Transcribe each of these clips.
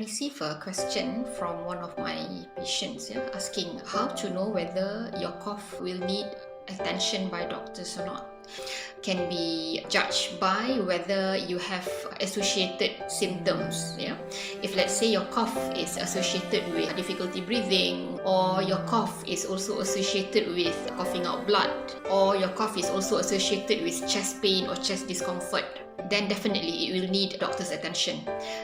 received a question from one of my patients asking how to know whether your cough will need attention by doctors or not. Can be judged by whether you have associated symptoms. If let's say your cough is associated with difficulty breathing, or your cough is also associated with coughing out blood, or your cough is also associated with chest pain or chest discomfort, then definitely it will need doctor's attention.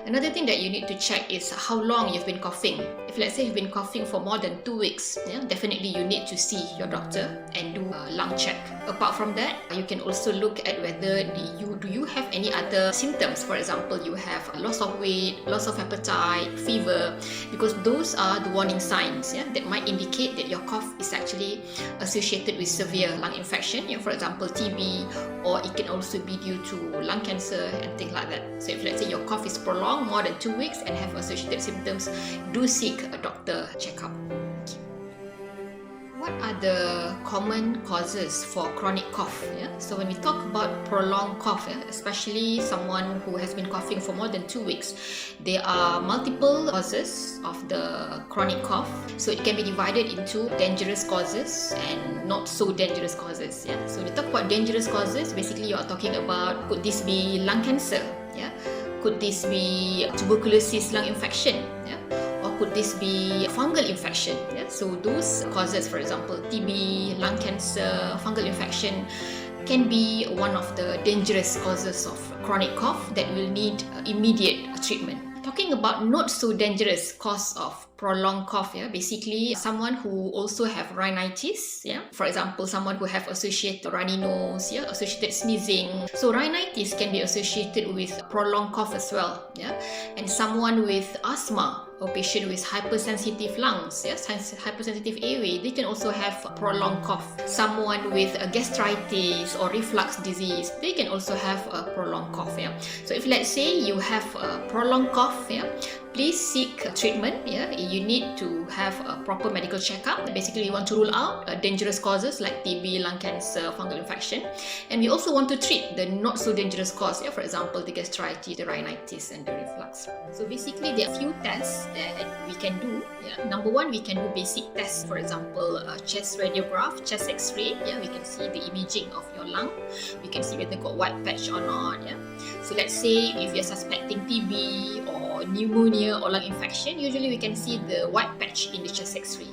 Another thing that you need to check is how long you've been coughing. If let's say you've been coughing for more than 2 weeks, definitely you need to see your doctor and do a lung check. Apart from that, you can also look at whether do you have any other symptoms. For example, you have loss of weight, loss of appetite, fever, because those are the warning signs that might indicate that your cough is actually associated with severe lung infection, for example TB, or it can also be due to lung cancer and things like that. So if let's say your cough is prolonged more than 2 weeks and have associated symptoms, do seek a doctor checkup. What are the common causes for chronic cough? So when we talk about prolonged cough, especially someone who has been coughing for more than 2 weeks, there are multiple causes of the chronic cough. So it can be divided into dangerous causes and not so dangerous causes. So when we talk about dangerous causes, basically you are talking about, could this be lung cancer? Could this be tuberculosis lung infection? Or could this be fungal infection? So those causes, for example, TB, lung cancer, fungal infection, can be one of the dangerous causes of chronic cough that will need immediate treatment. Talking about not so dangerous cause of prolonged cough, basically someone who also have rhinitis, for example, someone who have associated runny nose, associated sneezing. So rhinitis can be associated with prolonged cough as well, and someone with asthma or patient with hypersensitive lungs, hypersensitive airway, they can also have prolonged cough. Someone with a gastritis or reflux disease, they can also have a prolonged cough. So if let's say you have a prolonged cough, please seek treatment. You need to have a proper medical checkup. Basically, you want to rule out dangerous causes like TB, lung cancer, fungal infection, and we also want to treat the not so dangerous cause, for example, the gastritis, the rhinitis, and the reflux. So basically, there are a few tests that we can do. Number one, we can do basic tests. For example, chest radiograph, chest X-ray. We can see the imaging of your lung. We can see whether got white patch or not. So let's say if you're suspecting TB or pneumonia or lung infection, usually we can see the white patch in the chest X-ray.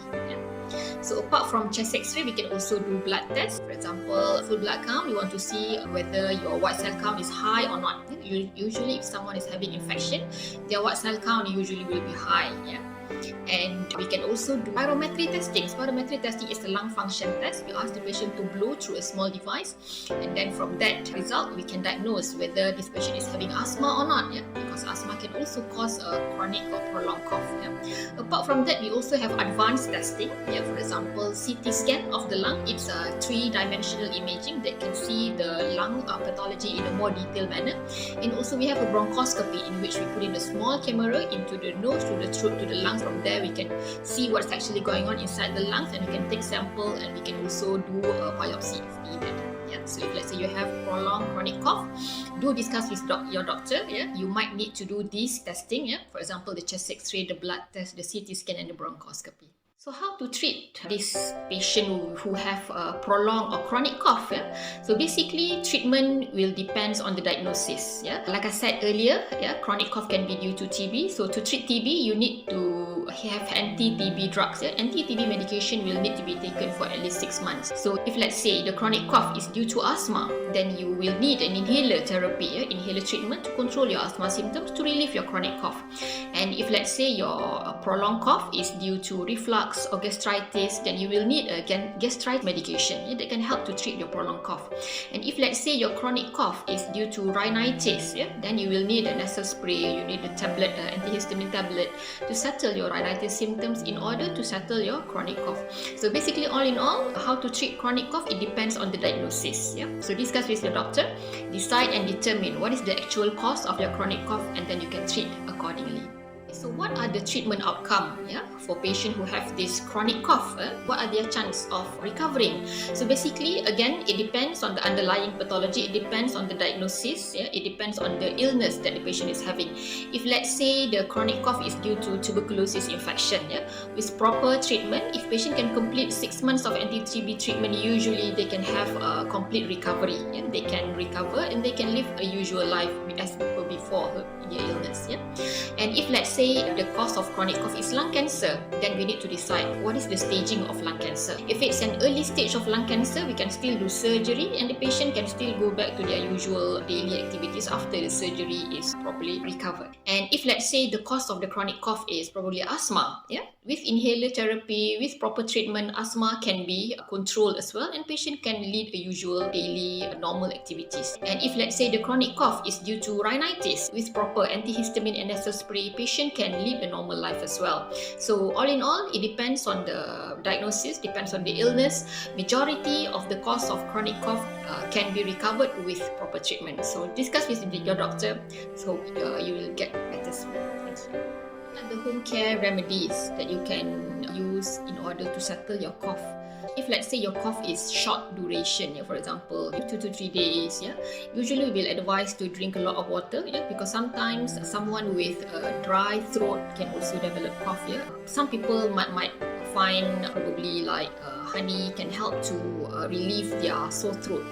So apart from chest X-ray, we can also do blood tests. For example, full blood count, we want to see whether your white cell count is high or not. Usually if someone is having infection, their white cell count usually will be high. And we can also do spirometry testing. Spirometry testing is the lung function test. We ask the patient to blow through a small device, and then from that result, we can diagnose whether this patient is having asthma or not. Because asthma can also cause a chronic or prolonged cough. Apart from that, we also have advanced testing. For example, CT scan of the lung. It's a 3-dimensional imaging that can see the lung pathology in a more detailed manner. And also we have a bronchoscopy in which we put in a small camera into the nose, through the throat, to the lungs. From there, we can see what's actually going on inside the lungs, and we can take sample, and we can also do a biopsy if needed. So if let's say you have prolonged chronic cough, do discuss with your doctor. You might need to do this testing. For example, the chest X-ray, the blood test, the CT scan, and the bronchoscopy. So how to treat this patient who have a prolonged or chronic cough? So basically, treatment will depend on the diagnosis. Like I said earlier, chronic cough can be due to TB. So to treat TB, you need to have anti-TB drugs. Anti-TB medication will need to be taken for at least 6 months. So if let's say the chronic cough is due to asthma, then you will need an inhaler therapy, inhaler treatment to control your asthma symptoms to relieve your chronic cough. And if let's say your prolonged cough is due to reflux or gastritis, then you will need a gastritis medication that can help to treat your prolonged cough. And if let's say your chronic cough is due to rhinitis, then you will need a nasal spray, you need a tablet, antihistamine tablet to settle your rhinitis symptoms in order to settle your chronic cough. So basically, all in all, how to treat chronic cough, it depends on the diagnosis. So discuss with your doctor, decide and determine what is the actual cause of your chronic cough, and then you can treat accordingly. So what are the treatment outcome for patients who have this chronic cough? What are their chance of recovering? So basically, again, it depends on the underlying pathology, it depends on the diagnosis, it depends on the illness that the patient is having. If let's say the chronic cough is due to tuberculosis infection, with proper treatment, if patient can complete 6 months of anti-TB treatment, usually they can have a complete recovery. They can recover and they can live a usual life as before their illness. And if let's say the cause of chronic cough is lung cancer, then we need to decide what is the staging of lung cancer. If it's an early stage of lung cancer, we can still do surgery and the patient can still go back to their usual daily activities after the surgery is properly recovered. And if let's say the cause of the chronic cough is probably asthma, with inhaler therapy, with proper treatment, asthma can be controlled as well and patient can lead a usual daily normal activities. And if let's say the chronic cough is due to rhinitis, with proper antihistamine and nasal spray, patient can lead a normal life as well. So all in all, it depends on the diagnosis, depends on the illness. Majority of the cause of chronic cough can be recovered with proper treatment. So discuss with your doctor so you will get better soon. Thank you. The home care remedies that you can use in order to settle your cough. If let's say your cough is short duration, for example 2 to 3 days, usually we'll advise to drink a lot of water, because sometimes someone with a dry throat can also develop cough. Some people might find probably like honey can help to relieve their sore throat.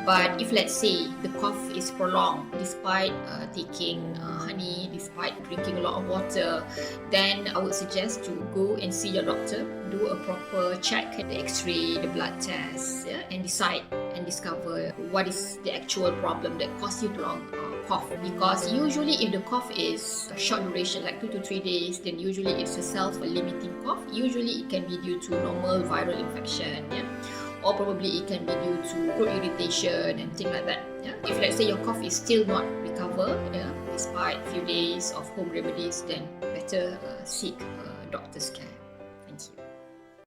But if let's say the cough is prolonged despite taking honey, despite drinking a lot of water, then I would suggest to go and see your doctor, do a proper check, the x-ray, the blood test, and decide and discover what is the actual problem that caused you prolonged cough. Because usually if the cough is a short duration, like 2 to 3 days, then usually it's a self-limiting cough. Usually it can be due to normal viral infection, or probably it can be due to throat irritation and things like that. If let's say your cough is still not recovered, despite a few days of home remedies, then better seek doctor's care.